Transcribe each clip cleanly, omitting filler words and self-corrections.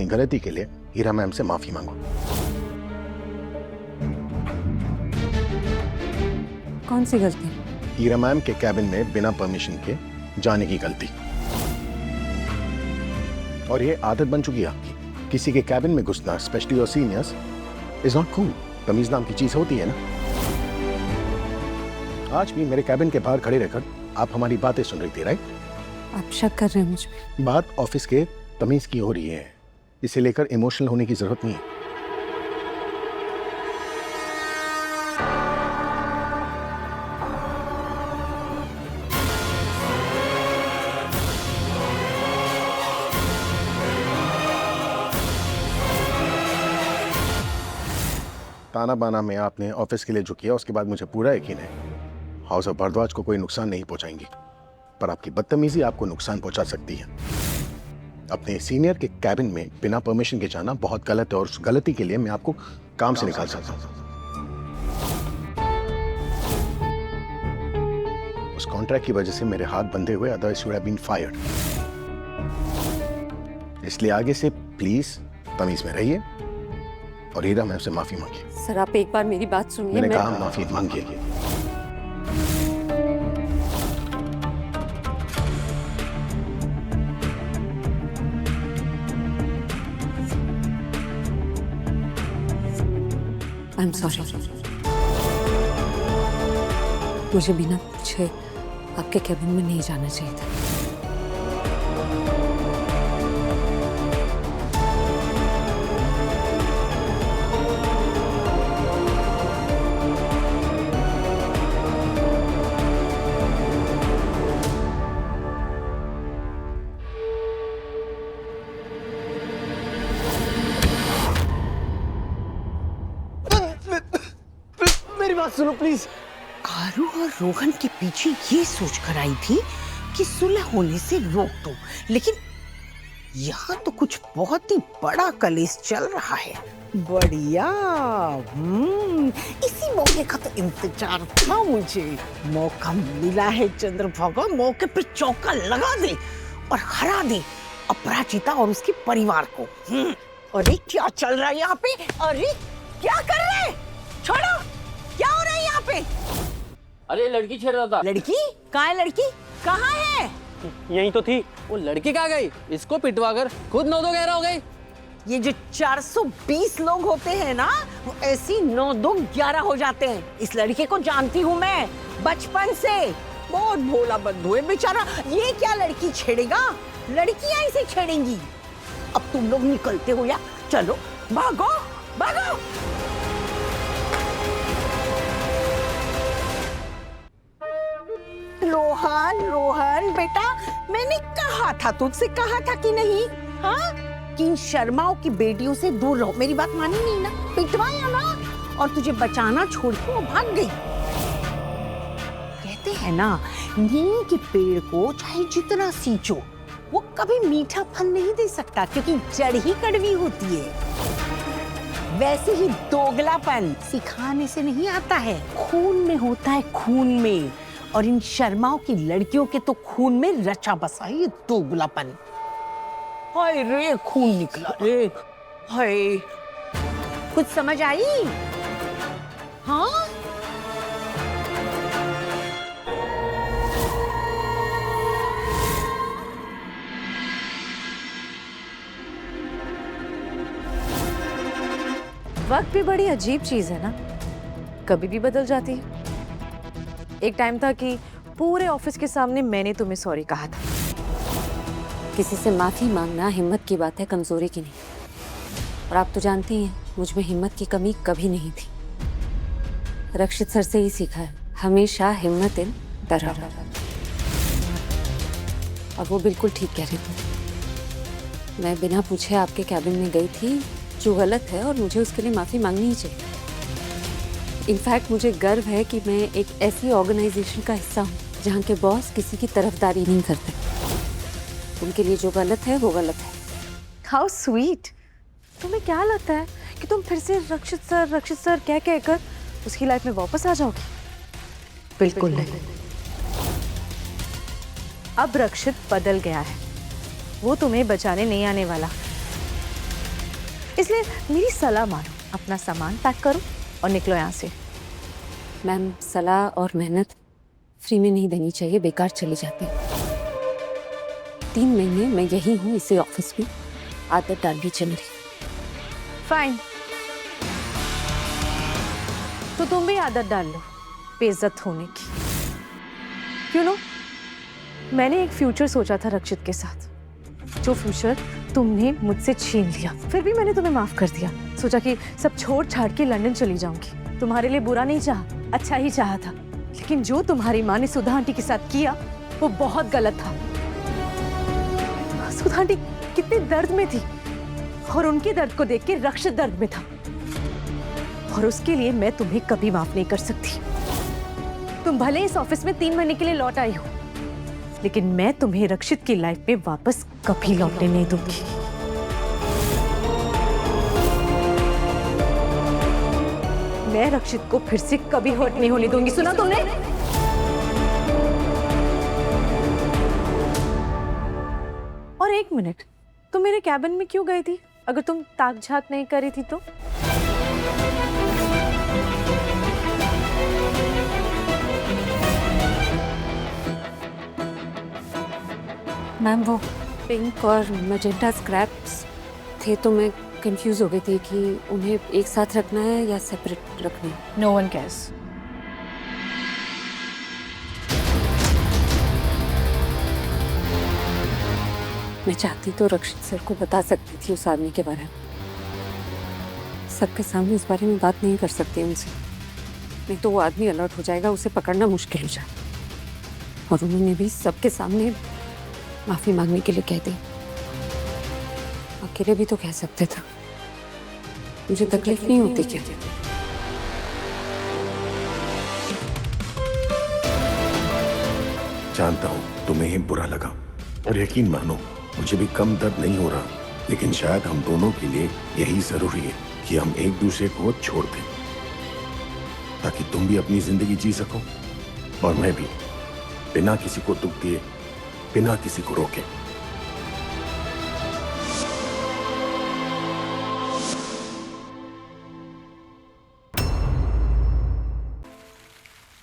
अपनी गलती के लिए हीरा मैम से माफी मांगो। कौन सी गलती? हीरा मैम के कैबिन में बिना परमिशन के जाने की गलती। और ये आदत बन चुकी है आपकी, किसी के कैबिन में घुसना, specially your seniors, is not cool. तमीज नाम की चीज होती है ना। आज भी मेरे कैबिन के बाहर खड़े रहकर आप हमारी बातें सुन रही थी, राइट? आप शक कर रहे हैं मुझ पे? बात ऑफिस के तमीज की हो रही है, इसे लेकर इमोशनल होने की जरूरत नहीं है। ताना बाना में आपने ऑफिस के लिए जो किया उसके बाद मुझे पूरा यकीन है हाउस ऑफ भारद्वाज को कोई नुकसान नहीं पहुंचाएंगी, पर आपकी बदतमीजी आपको नुकसान पहुंचा सकती है। अपने सीनियर के कैबिन में बिना परमिशन के जाना बहुत गलत है और उस गलती के लिए मैं आपको काम से निकाल सकता हूं। उस कॉन्ट्रैक्ट की वजह से मेरे हाथ बंधे हुए, otherwise you have been fired. इसलिए आगे से प्लीज तमीज में रहिए और हीरा मैम से माफी मांगिए। सर आप एक बार मेरी बात सुनिए। मैंने कहा माफी मांगिए। I am sorry. मुझे बिना पूछे आपके कैबिन में नहीं जाना चाहिए था। बात सुनो प्लीज। कारू और रोहन के पीछे ये सोच कर आई थी कि सुलह होने से रोक दो, लेकिन यहाँ तो कुछ बहुत ही बड़ा कलेश चल रहा है। बढ़िया। इसी मौके का तो इंतजार था मुझे। मौका मिला है चंद्रभागा, मौके पे चौका लगा दे और हरा दे अपराजिता और उसके परिवार को। अरे क्या चल रहा है यहाँ पे? अरे क्या कर रहे हैं? छोड़ो, क्या हो रहा है यहाँ पे? अरे लड़की छेड़ रहा था। लड़की? कहाँ है लड़की? कहाँ है? यहीं तो थी। वो लड़की कहाँ गई? इसको पिटवा कर खुद 9-2 11 हो गई। ये जो 420 लोग होते हैं ना, वो ऐसी 9-2 11 हो जाते हैं। इस लड़के को जानती हूँ मैं बचपन से। बहुत भोला बंधु है बेचारा। ये क्या लड़की छेड़ेगा? लड़कियां इसे छेड़ेंगी। अब तुम लोग निकलते हो या? चलो भागो भागो। रोहन रोहन बेटा, मैंने कहा था, तुझसे कहा था कि नहीं? हाँ, कि इन शर्माओं की बेटियों से दूर रहो। मेरी बात मानी नहीं ना? पिटवाया ना और तुझे बचाना छोड़ के वो भाग गई। कहते हैं ना, नीम के पेड़ को चाहे जितना सींचो वो कभी मीठा फल नहीं दे सकता, क्योंकि जड़ ही कड़वी होती है। वैसे ही दोगलापन सिखाने से नहीं आता है, खून में होता है, खून में। और इन शर्माओं की लड़कियों के तो खून में रचा बसा ये दोगलापन। हाय रे, खून निकला रे। हाय, कुछ समझ आई? हाँ, वक्त भी बड़ी अजीब चीज है ना, कभी भी बदल जाती है। एक टाइम था कि पूरे ऑफिस के सामने मैंने तुम्हें सॉरी कहा था। किसी से माफी मांगना हिम्मत की बात है, कमजोरी की नहीं। और आप तो जानती हैं मुझ में हिम्मत की कमी कभी नहीं थी। रक्षित सर से ही सीखा है, हमेशा हिम्मत इन तरह। और वो बिल्कुल ठीक कह रही थी। मैं बिना पूछे आपके कैबिन में गई थी, जो गलत है, और मुझे उसके लिए माफी मांगनी ही चाहिए। इनफैक्ट मुझे गर्व है कि मैं एक ऐसी ऑर्गेनाइजेशन का हिस्सा हूँ जहाँ के बॉस किसी की तरफदारी नहीं करते। उनके लिए जो गलत है वो गलत है। How sweet. तुम्हें क्या लगता है कि तुम फिर से रक्षित सर कह कहकर उसकी लाइफ में वापस आ जाओगी? बिल्कुल नहीं। अब रक्षित बदल गया है, वो तुम्हें बचाने नहीं आने वाला। इसलिए मेरी सलाह मानो, अपना सामान पैक करो और निकलो यहाँ से। मैम, सलाह और मेहनत फ्री में नहीं देनी चाहिए, बेकार चली जाती है। 3 महीने मैं यही हूँ इसी ऑफिस में, आदत डाल दी चल रही। फाइन, तो तुम भी आदत डाल लो बेइज्जत होने की। यू नो, मैंने एक फ्यूचर सोचा था रक्षित के साथ, जो फ्यूचर तुमने मुझसे छीन लिया। फिर भी मैंने तुम्हें माफ कर दिया, सोचा कि सब छोड़ छाड़ के लंदन चली जाऊंगी। तुम्हारे लिए बुरा नहीं चाहा, अच्छा ही चाहा था। लेकिन जो तुम्हारी माँ ने सुधा आंटी के साथ किया वो बहुत गलत था। सुधा आंटी कितने दर्द में थी और उनके दर्द को देख के रक्षित दर्द में था, और उसके लिए मैं तुम्हें कभी माफ नहीं कर सकती। तुम भले इस ऑफिस में 3 महीने के लिए लौट आई हो, लेकिन मैं तुम्हें रक्षित की लाइफ में वापस कभी लौटने नहीं दूंगी। मैं रक्षित को फिर से कभी हर्ट नहीं होने दूंगी, सुना तुमने? और 1 मिनट, तुम मेरे कैबिन में क्यों गई थी अगर तुम ताक झाक नहीं कर रही थी तो? मैम, वो पिंक और मजेंटा स्क्रैप्स थे तो मैं कंफ्यूज हो गई थी कि उन्हें एक साथ रखना है या सेपरेट रखना है। No one cares. मैं चाहती तो रक्षित सर को बता सकती थी उस आदमी के बारे में। सबके सामने इस बारे में बात नहीं कर सकती उनसे, नहीं तो वो आदमी अलर्ट हो जाएगा, उसे पकड़ना मुश्किल हो जाए। और उन्होंने भी सबके सामने माफी मांगने के लिए कह दी। अकेले भी तो कह सकते थे, मुझे तकलीफ नहीं होती क्या? जानता हूं तुम्हें ही बुरा लगा, और यकीन मानो मुझे भी कम दर्द नहीं हो रहा, लेकिन शायद हम दोनों के लिए यही जरूरी है कि हम एक दूसरे को छोड़ दें, ताकि तुम भी अपनी जिंदगी जी सको और मैं भी, बिना किसी को दुख दिए, बिना किसी को रोके।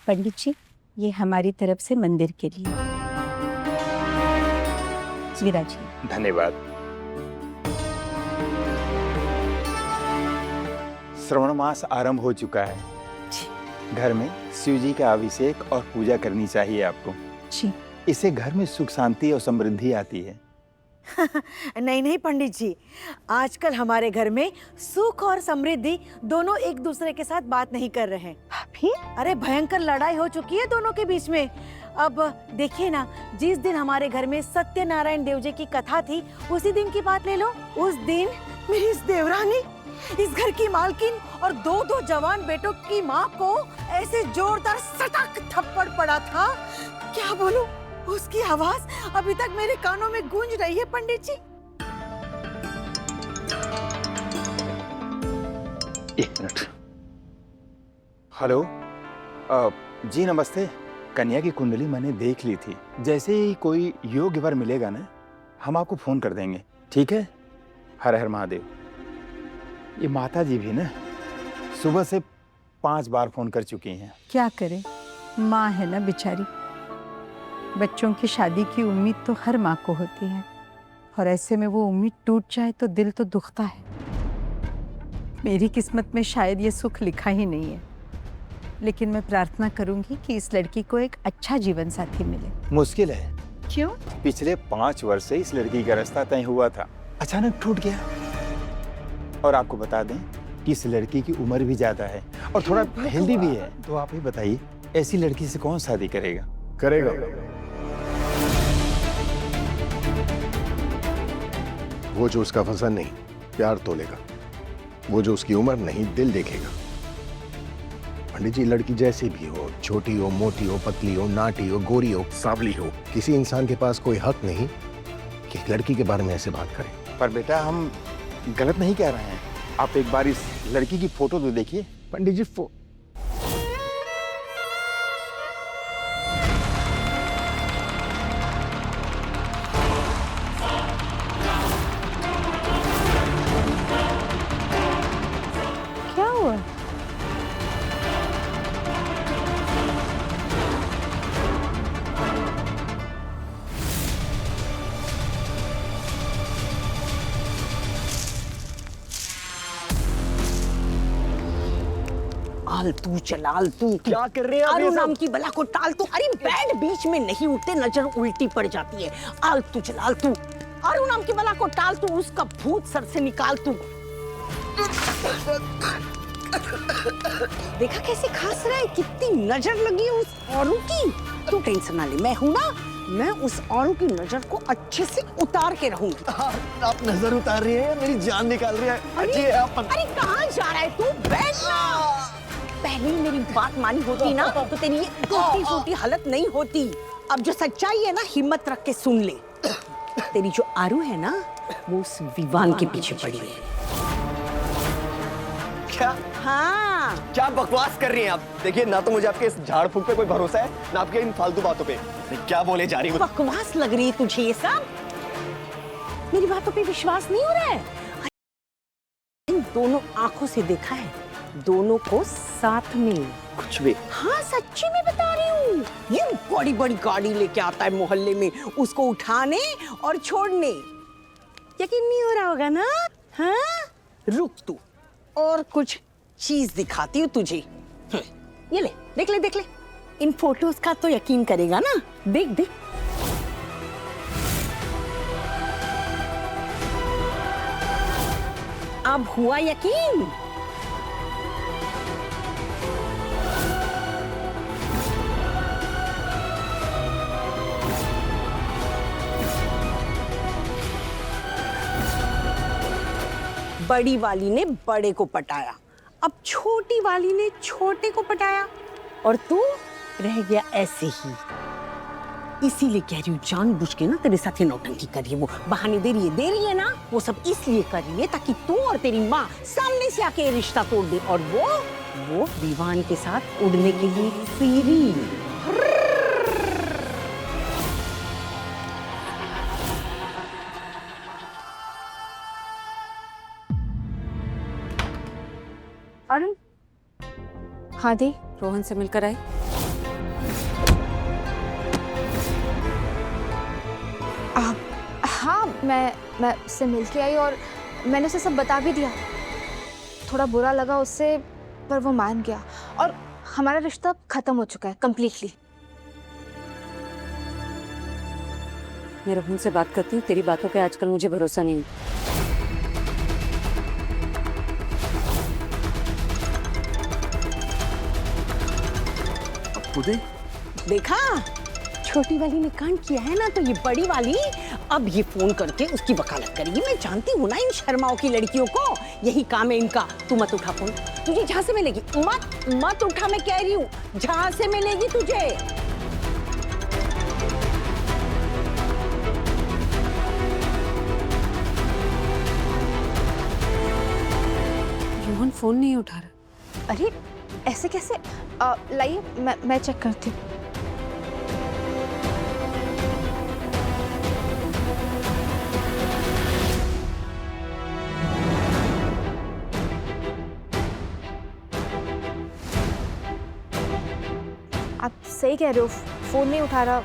पंडित जी, ये हमारी तरफ से मंदिर के लिए। विराजिए। धन्यवाद। श्रवण मास आरंभ हो चुका है। घर में शिव जी का अभिषेक और पूजा करनी चाहिए आपको। जी। इससे घर में सुख शांति और समृद्धि आती है। नहीं नहीं पंडित जी, आजकल हमारे घर में सुख और समृद्धि दोनों एक दूसरे के साथ बात नहीं कर रहे हैं। अभी? अरे भयंकर लड़ाई हो चुकी है दोनों के बीच में। अब देखिए ना, जिस दिन हमारे घर में सत्यनारायण देव जी की कथा थी, उसी दिन की बात ले लो। उस दिन मेरी इस देवरानी, इस घर की मालकिन और 2-2 जवान बेटों की माँ को ऐसे जोरदार सटक थप्पड़ पड़ा था, क्या बोलूं, उसकी आवाज अभी तक मेरे कानों में गूंज रही है पंडित जी। 1 मिनट। हेलो। जी नमस्ते। कन्या की कुंडली मैंने देख ली थी। जैसे ही कोई योग्य वर मिलेगा ना, हम आपको फोन कर देंगे, ठीक है? हर हर महादेव। ये माता जी भी ना सुबह से 5 बार फोन कर चुकी हैं। क्या करें, माँ है ना बेचारी। बच्चों की शादी की उम्मीद तो हर माँ को होती है, और ऐसे में वो उम्मीद टूट जाए तो दिल तो दुखता है। मेरी किस्मत में शायद ये सुख लिखा ही नहीं है, लेकिन मैं प्रार्थना करूंगी कि इस लड़की को एक अच्छा जीवन साथी मिले। मुश्किल है। क्यों? पिछले 5 वर्ष से इस लड़की का रास्ता तय हुआ था, अचानक टूट गया। और आपको बता दें कि इस लड़की की उम्र भी ज्यादा है और थोड़ा हेल्दी भी है। तो आप ही बताइए, ऐसी लड़की से कौन शादी करेगा? करेगा वो जो उसका वजन नहीं प्यार तोलेगा, वो जो उसकी उम्र नहीं दिल देखेगा। पंडित जी, लड़की जैसी भी हो, छोटी हो, मोटी हो, पतली हो, नाटी हो, गोरी हो, सांवली हो, किसी इंसान के पास कोई हक नहीं कि एक लड़की के बारे में ऐसे बात करे। पर बेटा, हम गलत नहीं कह रहे हैं। आप एक बार इस लड़की की फोटो तो देखिए। पंडित जी, आलतू चलालतू क्या कर रहे हैं आप ये आरू सब? नाम की बला को टाल तू। अरे बैठ, बीच में नहीं उठते, नजर उल्टी पड़ जाती है। आलतू चलालतू, आरू नाम की बला को टाल तू, उसका भूत सर से निकाल तू। देखा कैसे खांस रहा है, कितनी नजर लगी है उस औरू की। तू टेंशन ना ले, मैं हूं ना, मैं उस औरू की नजर को अच्छे से उतार के रहूंगी। आप नजर उतार रही हैं, मेरी जान निकाल रही है। अरे अरे कहाँ जा रहा है तू, बैठ ना। पहले ही मेरी बात मानी होती ना तो तेरी ये टूटी फूटी हालत नहीं होती। अब जो सच्चाई है ना, हिम्मत रख के सुन ले। तेरी जो आरू है ना, वो उस विवान के पीछे पड़ी है। क्या हाँ, क्या बकवास कर रही हैं आप? देखिए, ना तो मुझे आपके इस झाड़ फूक पे कोई भरोसा है, ना आपके इन फालतू बातों पे। क्या बोले जा रही हूँ? बकवास लग रही है तुझे ये सब? मेरी बातों पे विश्वास नहीं हो रहा है? इन दोनों आंखों से देखा है, दोनों को साथ में। कुछ भी। हाँ, सच्ची में बता रही हूँ। ये बड़ी बड़ी गाड़ी लेके आता है मोहल्ले में, उसको उठाने और छोड़ने। यकीन नहीं हो रहा होगा ना? हाँ, रुक तू, और कुछ चीज दिखाती हूँ तुझे। ये ले, देख ले, देख ले। इन फोटोज का तो यकीन करेगा ना? देख देख। अब हुआ यकीन? बड़ी वाली ने बड़े को पटाया, अब छोटी वाली ने छोटे को पटाया, और तू रह गया ऐसे ही। इसीलिए कह रही हूँ, जानबूझ के ना तेरे साथ ही नौटंकी कर रही है वो। बहाने दे रही है ना, वो सब इसलिए कर रही है ताकि तू और तेरी माँ सामने से आके रिश्ता तोड़ दे, और वो विवान के साथ उड़ने के लिए फ्री। अरुण, हाँ दी, रोहन से मिलकर आई? हाँ, मैं उससे मिल के आई और मैंने उसे सब बता भी दिया। थोड़ा बुरा लगा उससे, पर वो मान गया और हमारा रिश्ता खत्म हो चुका है कंप्लीटली। मैं रोहन से बात करती हूँ, तेरी बातों पे आजकल मुझे भरोसा नहीं। देखा, छोटी वाली ने कांड किया है ना, तो ये बड़ी वाली अब ये फोन करके उसकी वकालत करेगी। मैं जानती हूँ ना इन शर्माओं की लड़कियों को, यही काम है इनका। तू मत उठा फोन, तुझे जहाँ से मिलेगी मत उठा, मैं कह रही हूँ, जहाँ से मिलेगी तुझे। रोहन फोन नहीं उठा रहा। अरे ऐसे कैसे? लाइए, मैं चेक करती हूँ। आप सही कह रहे हो, फोन नहीं उठा रहा।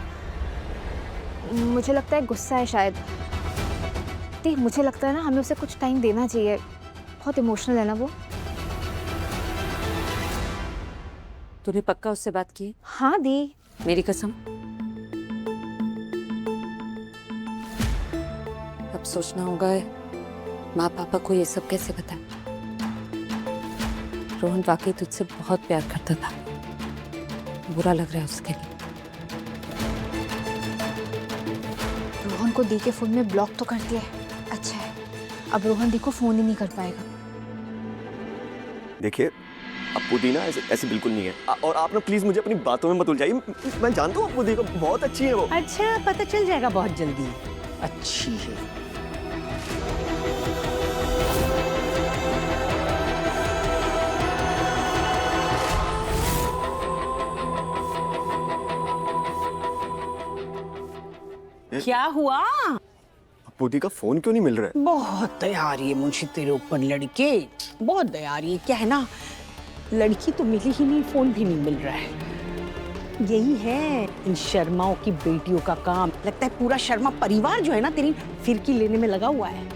मुझे लगता है गुस्सा है शायद। दी, मुझे लगता है ना, हमें उसे कुछ टाइम देना चाहिए। बहुत इमोशनल है ना वो। तूने पक्का उससे बात की? हाँ दी। मेरी कसम। अब सोचना होगा माँ पापा को ये सब कैसे बताएं। रोहन वाकई तुझसे बहुत प्यार करता था, बुरा लग रहा है उसके लिए। रोहन को दी के फोन में ब्लॉक तो कर दिया है। अच्छा है, अब रोहन दी को फोन ही नहीं कर पाएगा। देखिए, अब पुदीना ऐसे बिल्कुल नहीं है, और आप ना प्लीज मुझे अपनी बातों में मत उलझाइए। मैं जानता हूँ पुदीना बहुत अच्छी है वो। अच्छा, पता चल जाएगा बहुत जल्दी। अच्छी है। क्या हुआ? पुदी का फोन क्यों नहीं मिल रहा है? बहुत दया आ रही है मुझे तेरे ऊपर लड़के, बहुत दया आ रही है। क्या है ना, लड़की तो मिली ही नहीं, फोन भी नहीं मिल रहा है। यही है इन शर्माओं की बेटियों का काम। लगता है पूरा शर्मा परिवार जो है ना, तेरी फिरकी लेने में लगा हुआ है।